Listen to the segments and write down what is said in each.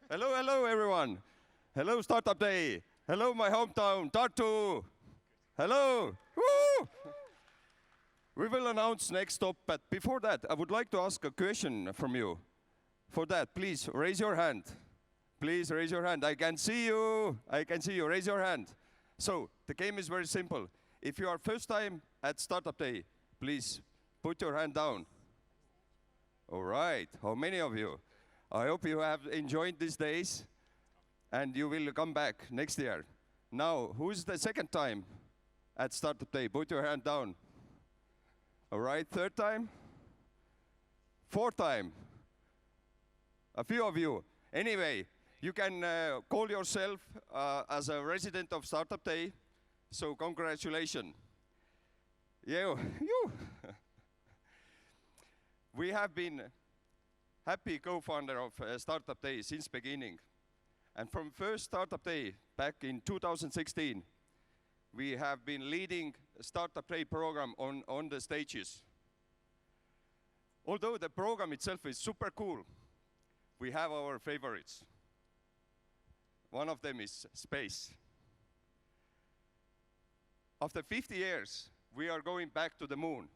Hello, hello, everyone. Hello, Startup Day. Hello, my hometown, Tartu. Hello. Woo! We will announce next stop, but before that, I would like to ask a question from you. For that, please raise your hand. Please raise your hand. I can see you. I can see you. Raise your hand. So, the game is very simple. If you are first time at Startup Day, please put your hand down. All right. How many of you? I hope you have enjoyed these days and you will come back next year. Now, who's the second time at Startup Day? Put your hand down. All right, third time? Fourth time? A few of you. Anyway, you can call yourself as a resident of Startup Day, so congratulations. You. We have been happy co-founder of Startup Day since beginning. And from first Startup Day back in 2016, we have been leading Startup Day program on the stages. Although the program itself is super cool, we have our favorites. One of them is space. After 50 years, we are going back to the moon.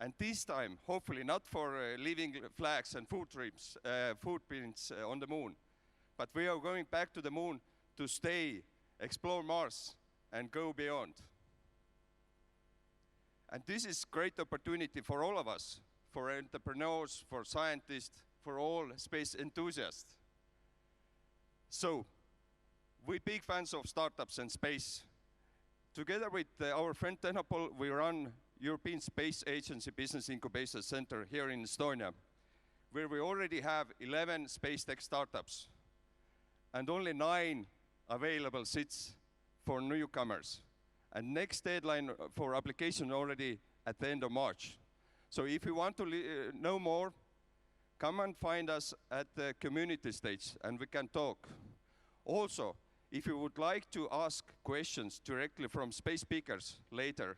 And this time, hopefully not for leaving flags and footprints on the moon, but we are going back to the moon to stay, explore Mars, and go beyond. And this is great opportunity for all of us, for entrepreneurs, for scientists, for all space enthusiasts. So, we're big fans of startups and space. Together with our friend Tenopol, we run European Space Agency Business Incubation Center here in Estonia, where we already have 11 space tech startups and only 9 available seats for newcomers. And next deadline for application already at the end of March. So if you want to know more, come and find us at the community stage and we can talk. Also, if you would like to ask questions directly from space speakers later,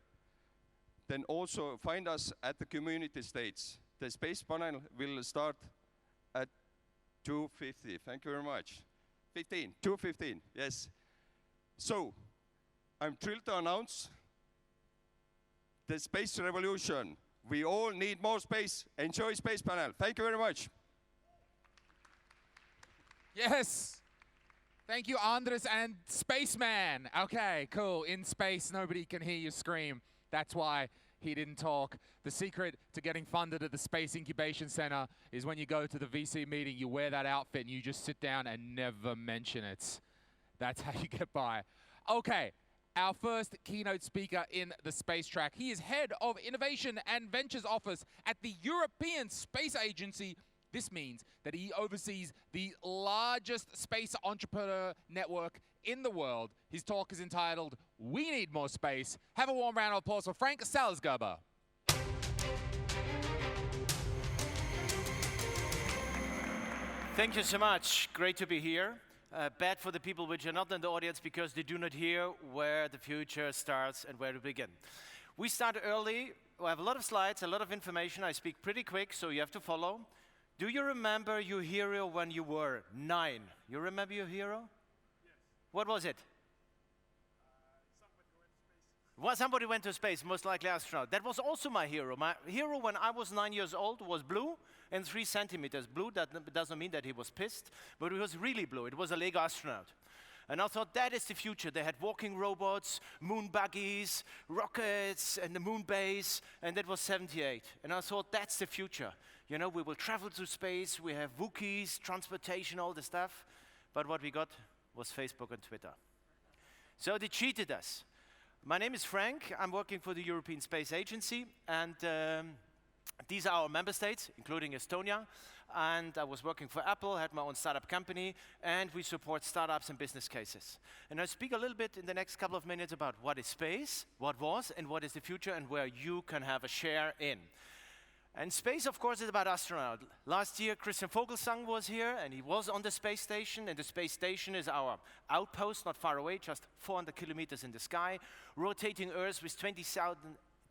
then also find us at the community stage. The space panel will start at 2:50. Thank you very much. 2:15, yes. So, I'm thrilled to announce the space revolution. We all need more space. Enjoy space panel. Thank you very much. Yes. Thank you, Andres and Spaceman. Okay, cool. In space, nobody can hear you scream. That's why he didn't talk. The secret to getting funded at the Space Incubation Center is when you go to the VC meeting, you wear that outfit and you just sit down and never mention it. That's how you get by. Okay, our first keynote speaker in the space track. He is head of Innovation and Ventures Office at the European Space Agency. This means that he oversees the largest space entrepreneur network in the world. His talk is entitled, "We Need More Space." Have a warm round of applause for Frank Salzgeber. Thank you so much. Great to be here. Bad for the people which are not in the audience because they do not hear where the future starts and where to begin. We start early. We have a lot of slides, a lot of information. I speak pretty quick, so you have to follow. Do you remember your hero when you were 9? You remember your hero? Yes. What was it? Somebody went to space, most likely astronaut. That was also my hero. My hero when I was 9 years old was blue and 3 centimeters blue. That doesn't mean that he was pissed, but it was really blue. It was a Lego astronaut. And I thought that is the future. They had walking robots, moon buggies, rockets, and the moon base, and that was 78. And I thought that's the future. You know, we will travel to space, we have Wookiees, transportation, all the stuff. But what we got was Facebook and Twitter. So they cheated us. My name is Frank. I'm working for the European Space Agency, and these are our member states, including Estonia. And I was working for Apple, had my own startup company, and we support startups and business cases. And I'll speak a little bit in the next couple of minutes about what is space, what was, and what is the future, and where you can have a share in. And space, of course, is about astronauts. Last year, Christian Vogelsang was here, and he was on the space station. And the space station is our outpost, not far away, just 400 kilometers in the sky, rotating Earth with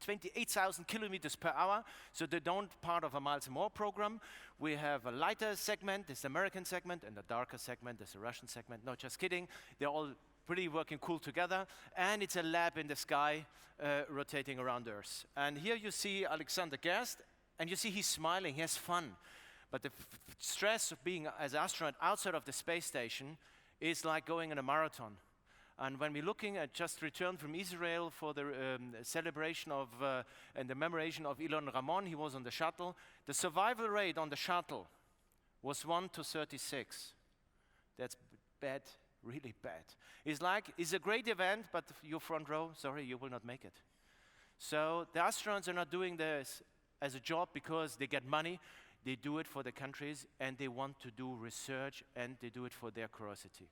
28,000 kilometers per hour, so they don't part of a miles and more program. We have a lighter segment, this American segment, and a darker segment, this Russian segment. No, just kidding. They're all pretty working cool together, and it's a lab in the sky rotating around Earth. And here you see Alexander Gerst, and you see he's smiling, he has fun. But the stress of being as an astronaut outside of the space station is like going in a marathon. And when we're looking at just returned from Israel for the celebration of and the commemoration of Elon Ramon, he was on the shuttle. The survival rate on the shuttle was 1 to 36. That's bad, really bad. It's a great event, but your front row, sorry, you will not make it. So the astronauts are not doing this as a job because they get money. They do it for the countries, and they want to do research, and they do it for their curiosity.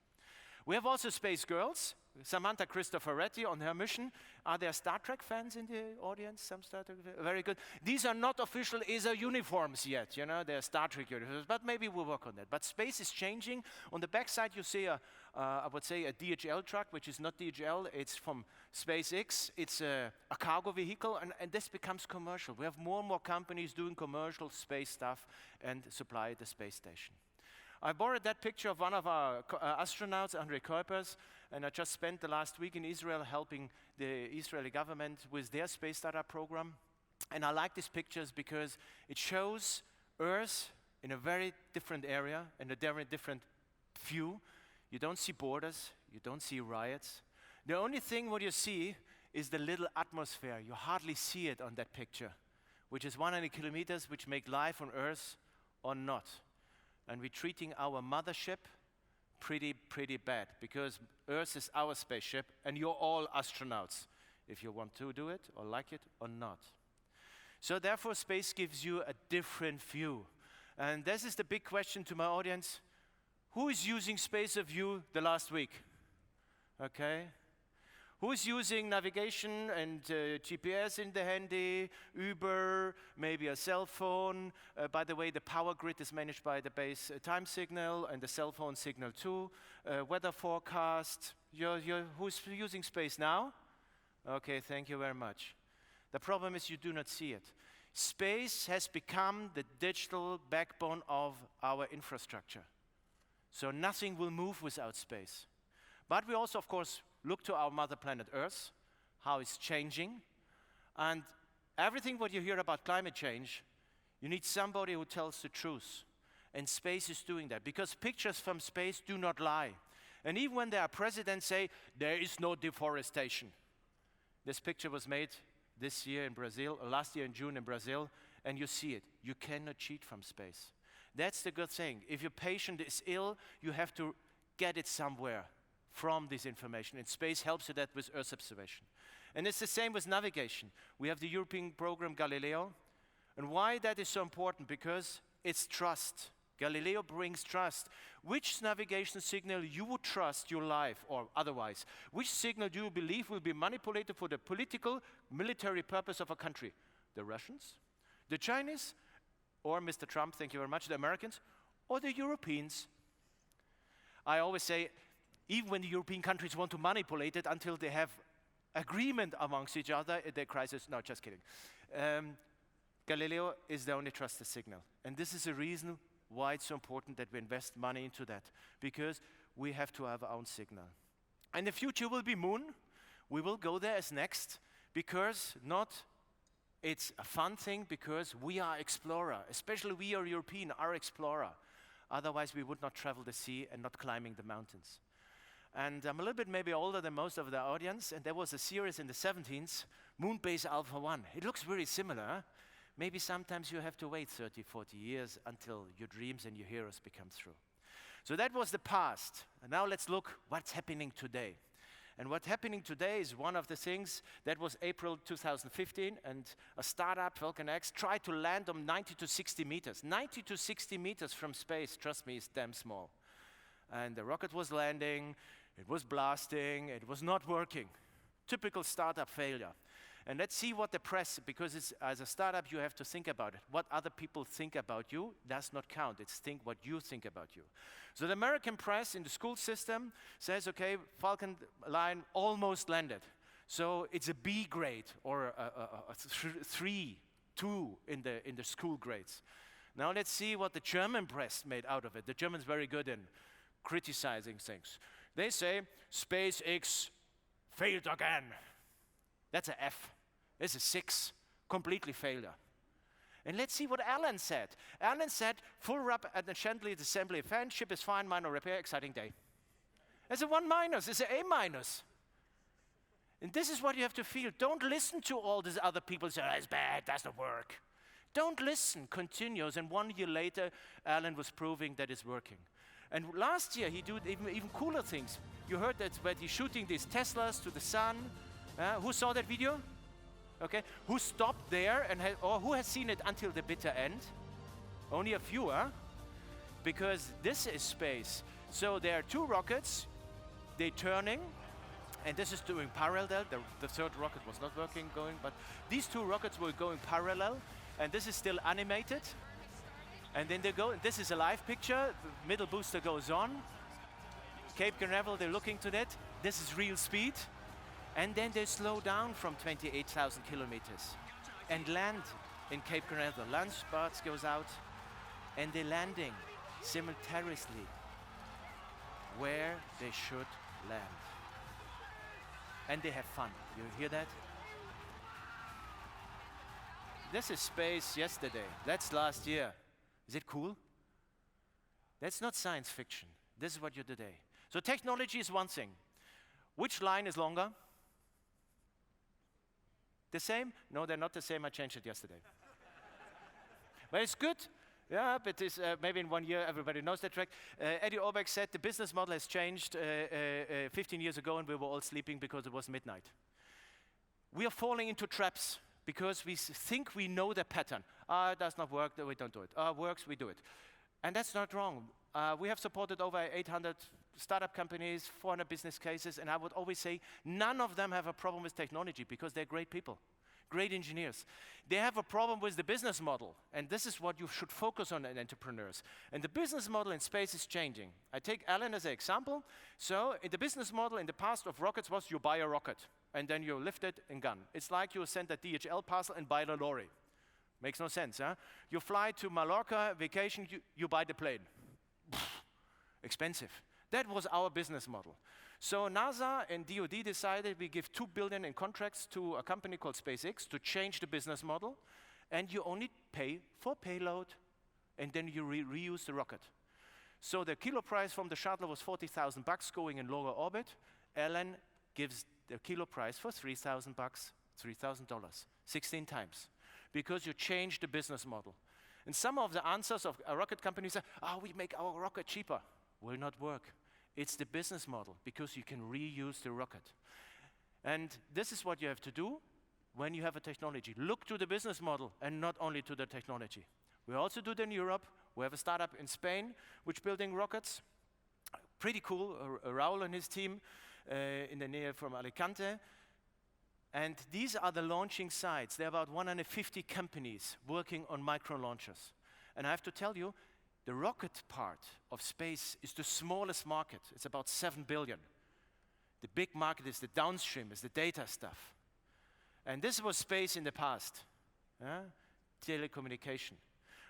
We have also space girls, Samantha Cristoforetti on her mission. Are there Star Trek fans in the audience? Some Star Trek, very good. These are not official ESA uniforms yet, you know, they're Star Trek uniforms, but maybe we'll work on that. But space is changing. On the back side, you see I would say a DHL truck, which is not DHL, it's from SpaceX. It's a cargo vehicle, and this becomes commercial. We have more and more companies doing commercial space stuff and supply the space station. I borrowed that picture of one of our astronauts, Andrei Kuipers, and I just spent the last week in Israel helping the Israeli government with their space startup program. And I like these pictures because it shows Earth in a very different area, in a very different view. You don't see borders, you don't see riots. The only thing what you see is the little atmosphere. You hardly see it on that picture, which is 100 kilometers, which make life on Earth or not. And we're treating our mothership pretty bad, because Earth is our spaceship, and you're all astronauts, if you want to do it, or like it, or not. So therefore, space gives you a different view. And this is the big question to my audience. Who is using space of you the last week? Okay. Who is using navigation and GPS in the handy, Uber, maybe a cell phone? By the way, the power grid is managed by the base time signal and the cell phone signal too. Weather forecast. Who's using space now? Okay, thank you very much. The problem is you do not see it. Space has become the digital backbone of our infrastructure. So nothing will move without space. But we also, of course, look to our mother planet Earth, how it's changing. And everything what you hear about climate change, you need somebody who tells the truth. And space is doing that, because pictures from space do not lie. And even when there are presidents say, there is no deforestation. This picture was made this year in Brazil, or last year in June in Brazil, and you see it. You cannot cheat from space. That's the good thing. If your patient is ill, you have to get it somewhere from this information, and space helps you that with Earth observation. And it's the same with navigation. We have the European program Galileo, and why that is so important? Because it's trust. Galileo brings trust. Which navigation signal you would trust your life, or otherwise? Which signal do you believe will be manipulated for the political, military purpose of a country? The Russians, the Chinese, or Mr. Trump, thank you very much, the Americans, or the Europeans? I always say, even when the European countries want to manipulate it until they have agreement amongst each other, the crisis, no, just kidding. Galileo is the only trusted signal. And this is a reason why it's so important that we invest money into that, because we have to have our own signal. And the future will be moon. We will go there as next, because it's a fun thing, because we are explorer, especially we are European, are explorer. Otherwise we would not travel the sea and not climbing the mountains. And I'm a little bit maybe older than most of the audience, and there was a series in the 70s, Moonbase Alpha 1. It looks very similar. Huh? Maybe sometimes you have to wait 30, 40 years until your dreams and your heroes become true. So that was the past. And now let's look what's happening today. And what's happening today is one of the things that was April 2015, and a startup, Falcon X, tried to land on 90 to 60 meters. 90 to 60 meters from space, trust me, is damn small. And the rocket was landing, it was blasting, it was not working. Typical startup failure. And let's see what the press, because as a startup you have to think about it. What other people think about you does not count. It's think what you think about you. So the American press in the school system says, okay, Falcon 9 almost landed. So it's a B grade or a 3, 2 in the school grades. Now let's see what the German press made out of it. The Germans very good in criticizing things. They say, SpaceX failed again. That's a F. It's a 6. Completely failure. And let's see what Alan said. Alan said, full wrap at the Chantilly assembly. Fan, ship is fine, minor repair, exciting day. It's a 1-. It's an A-. And this is what you have to feel. Don't listen to all these other people say, oh, it's bad, doesn't work. Don't listen, continues. And 1 year later, Alan was proving that it's working. And last year, he did even cooler things. You heard that when he's shooting these Teslas to the sun. Who saw that video? Okay. Who stopped there and or who has seen it until the bitter end? Only a few, huh? Because this is space. So there are 2 rockets. They're turning. And this is doing parallel. The third rocket was not going, but these 2 rockets were going parallel. And this is still animated. And then they go, and this is a live picture. The middle booster goes on. Cape Canaveral, they're looking to that. This is real speed. And then they slow down from 28,000 kilometers and land in Cape Canaveral. Launch spots goes out, and they're landing simultaneously where they should land. And they have fun. You hear that? This is space yesterday. That's last year. Is it cool? That's not science fiction. This is what you do today. So technology is one thing. Which line is longer? The same? No, they're not the same. I changed it yesterday. But it's good. Yeah, but it's, maybe in 1 year everybody knows that track. Eddie Orbeck said the business model has changed 15 years ago, and we were all sleeping because it was midnight. We are falling into traps because we think we know the pattern. It does not work, we don't do it. Works, we do it. And that's not wrong. We have supported over 800 startup companies, 400 business cases, and I would always say none of them have a problem with technology because they're great people, great engineers. They have a problem with the business model, and this is what you should focus on in entrepreneurs. And the business model in space is changing. I take Alan as an example. So the business model in the past of rockets was you buy a rocket, and then you lift it and gun. It's like you send a DHL parcel and buy the lorry. Makes no sense, huh? You fly to Mallorca, vacation, you buy the plane. Expensive. That was our business model. So NASA and DoD decided we give $2 billion in contracts to a company called SpaceX to change the business model, and you only pay for payload, and then you reuse the rocket. So the kilo price from the shuttle was $40,000 going in lower orbit. Alan gives the kilo price for $3,000, $3,000, 16 times, because you change the business model. And some of the answers of a rocket companies say, we make our rocket cheaper. Will not work. It's the business model, because you can reuse the rocket. And this is what you have to do when you have a technology. Look to the business model and not only to the technology. We also do it in Europe. We have a startup in Spain which building rockets. Pretty cool, Raul and his team in the near from Alicante. And these are the launching sites. There are about 150 companies working on micro launchers. And I have to tell you, the rocket part of space is the smallest market. It's about 7 billion. The big market is the downstream, is the data stuff. And this was space in the past, telecommunication.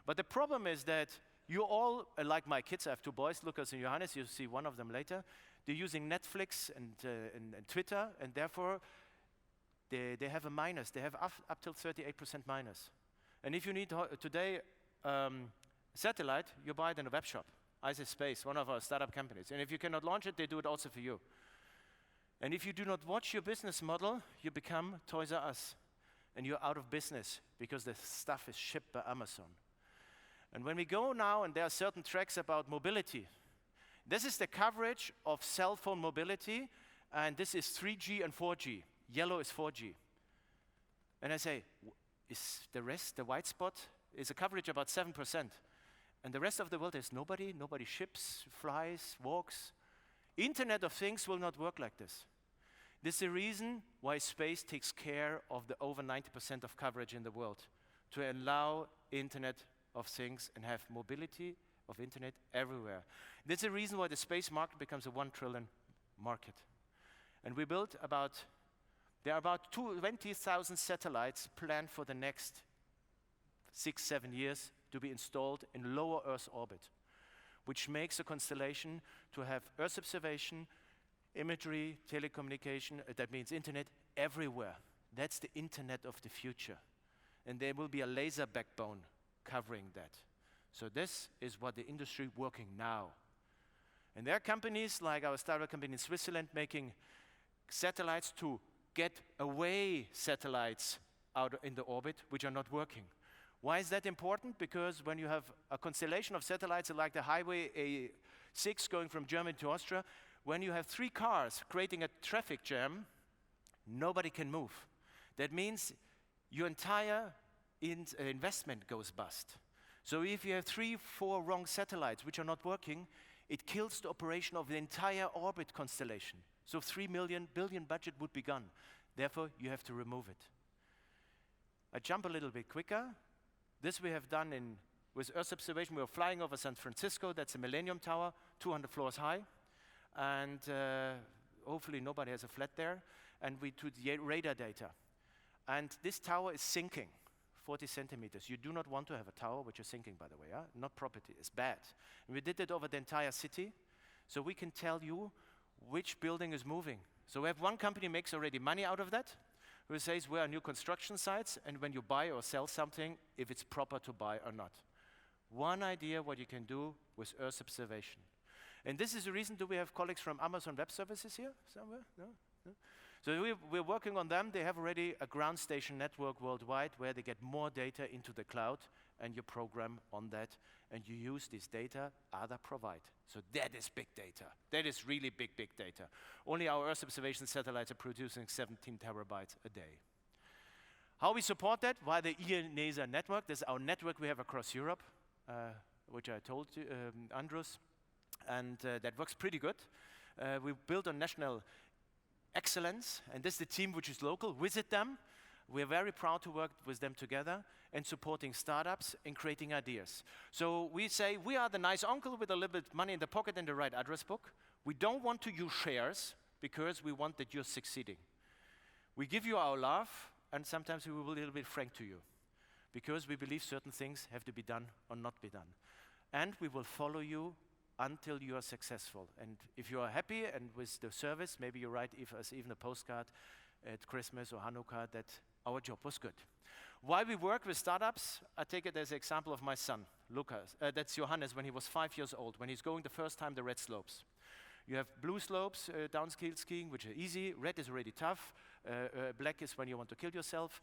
But the problem is that you all, like my kids, I have 2 boys, Lucas and Johannes, you'll see one of them later. They're using Netflix and Twitter, and therefore they have a minus. They have up till 38% minus. And if you need today satellite, you buy it in a web shop. ISS Space, one of our startup companies. And if you cannot launch it, they do it also for you. And if you do not watch your business model, you become Toys R Us. And you're out of business because the stuff is shipped by Amazon. And when we go now, and there are certain tracks about mobility, this is the coverage of cell phone mobility, and this is 3G and 4G. Yellow is 4G. And I say, is the rest, the white spot, is a coverage about 7%. And the rest of the world is nobody ships, flies, walks. Internet of Things will not work like this. This is the reason why space takes care of the over 90% of coverage in the world, to allow Internet of Things and have mobility of Internet everywhere. This is the reason why the space market becomes a $1 trillion market. And we built about There are about 20,000 satellites planned for the next 6-7 years to be installed in lower Earth orbit, which makes a constellation to have Earth observation, imagery, telecommunication, that means internet everywhere. That's the internet of the future. And there will be a laser backbone covering that. So this is what the industry working now. And there are companies like our startup company in Switzerland making satellites to get away satellites out in the orbit which are not working. Why is that important? Because when you have a constellation of satellites like the Highway A6 going from Germany to Austria, when you have 3 cars creating a traffic jam, nobody can move. That means your entire investment goes bust. So if you have 3-4 wrong satellites which are not working, it kills the operation of the entire orbit constellation. So 3 billion budget would be gone. Therefore, you have to remove it. I jump a little bit quicker. This we have done with Earth observation. We were flying over San Francisco. That's a Millennium Tower, 200 floors high. And hopefully nobody has a flat there. And we took the radar data. And this tower is sinking, 40 centimeters. You do not want to have a tower which is sinking, by the way. Not property, it's bad. And we did it over the entire city. So we can tell you which building is moving. So we have one company makes already money out of that, who says where are new construction sites, and when you buy or sell something, if it's proper to buy or not. One idea what you can do with Earth observation. And this is the reason, do we have colleagues from Amazon Web Services here somewhere? No? No? So we're working on them. They have already a ground station network worldwide where they get more data into the cloud, and you program on that, and you use this data other provide. So that is big data. That is really big, big data. Only our Earth observation satellites are producing 17 terabytes a day. How we support that? Via the ENASA network. This is our network we have across Europe, which I told you, Andrus, and that works pretty good. We built on national excellence, and this is the team which is local. Visit them. We're very proud to work with them together and supporting startups and creating ideas. So we say we are the nice uncle with a little bit money in the pocket and the right address book. We don't want to use shares because we want that you're succeeding. We give you our love, and sometimes we will be a little bit frank to you because we believe certain things have to be done or not be done. And we will follow you until you are successful. And if you are happy and with the service, maybe you write us even a postcard at Christmas or Hanukkah that our job was good. Why we work with startups, I take it as an example of my son, Lucas. That's Johannes when he was 5 years old, when he's going the first time the red slopes. You have blue slopes, downhill skiing, which are easy. Red is already tough. Black is when you want to kill yourself.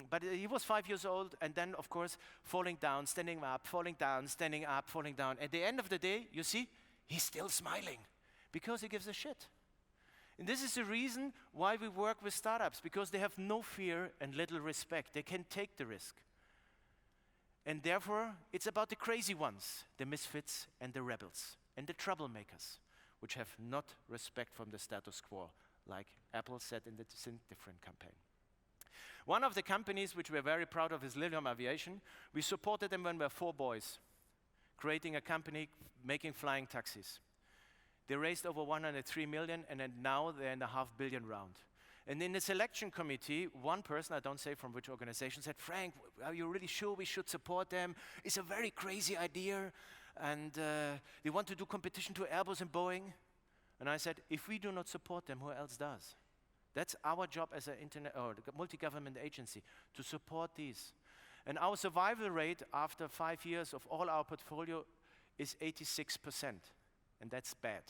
But he was 5 years old, and then, of course, falling down, standing up, falling down, standing up, falling down. At the end of the day, you see, he's still smiling because he gives a shit. And this is the reason why we work with startups, because they have no fear and little respect. They can take the risk. And therefore, it's about the crazy ones, the misfits and the rebels and the troublemakers, which have not respect from the status quo, like Apple said in the different campaign. One of the companies which we're very proud of is Lilium Aviation. We supported them when we were 4 boys, creating a company making flying taxis. They raised over 103 million, and then now they're in the $500 million round. And in the selection committee, one person, I don't say from which organization, said, Frank, are you really sure we should support them? It's a very crazy idea, and they want to do competition to Airbus and Boeing. And I said, if we do not support them, who else does? That's our job as a multi-government agency, to support these. And our survival rate after 5 years of all our portfolio is 86%. And that's bad.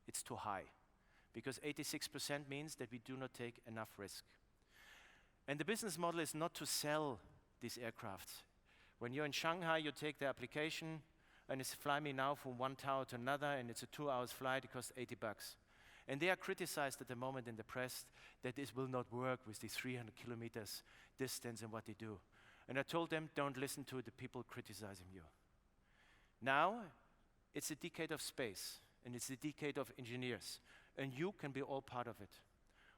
It's too high. Because 86% means that we do not take enough risk. And the business model is not to sell these aircrafts. When you're in Shanghai, you take the application, and it's fly me now from one tower to another, and it's a 2-hour flight, it costs $80. And they are criticized at the moment in the press that this will not work with the 300 kilometers distance and what they do. And I told them, don't listen to the people criticizing you. Now, it's a decade of space, and it's a decade of engineers, and you can be all part of it.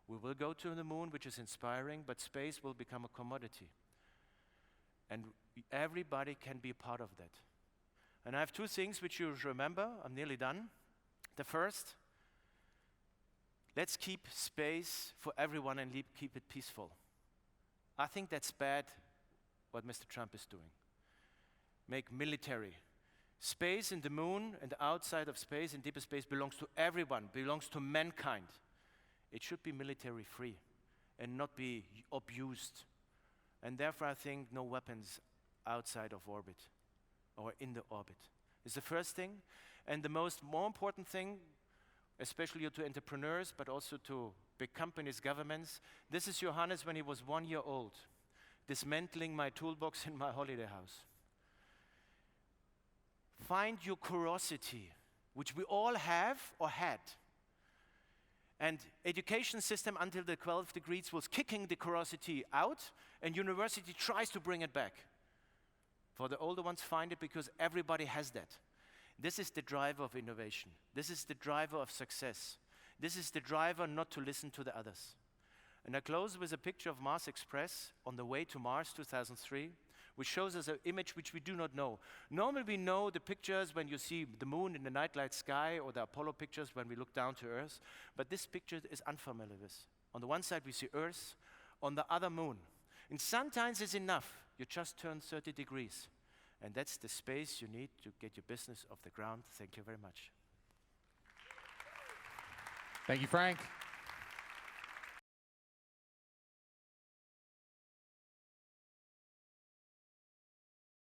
We will go to the moon, which is inspiring, but space will become a commodity. And everybody can be part of that. And I have 2 things which you remember. I'm nearly done. The first, let's keep space for everyone and keep it peaceful. I think that's bad what Mr. Trump is doing. Make military. Space in the moon and outside of space and deeper space belongs to everyone, belongs to mankind. It should be military free and not be abused. And therefore I think no weapons outside of orbit or in the orbit is the first thing. And the more important thing, especially to entrepreneurs, but also to big companies, governments, this is Johannes when he was 1 year old, dismantling my toolbox in my holiday house. Find your curiosity, which we all have or had. And education system until the 12 degrees was kicking the curiosity out, and university tries to bring it back. For the older ones, find it because everybody has that. This is the driver of innovation. This is the driver of success. This is the driver not to listen to the others. And I close with a picture of Mars Express on the way to Mars 2003, which shows us an image which we do not know. Normally we know the pictures when you see the moon in the nightlight sky, or the Apollo pictures when we look down to Earth, but this picture is unfamiliar with. On the one side we see Earth, on the other moon. And sometimes it's enough, you just turn 30 degrees. And that's the space you need to get your business off the ground. Thank you very much. Thank you, Frank.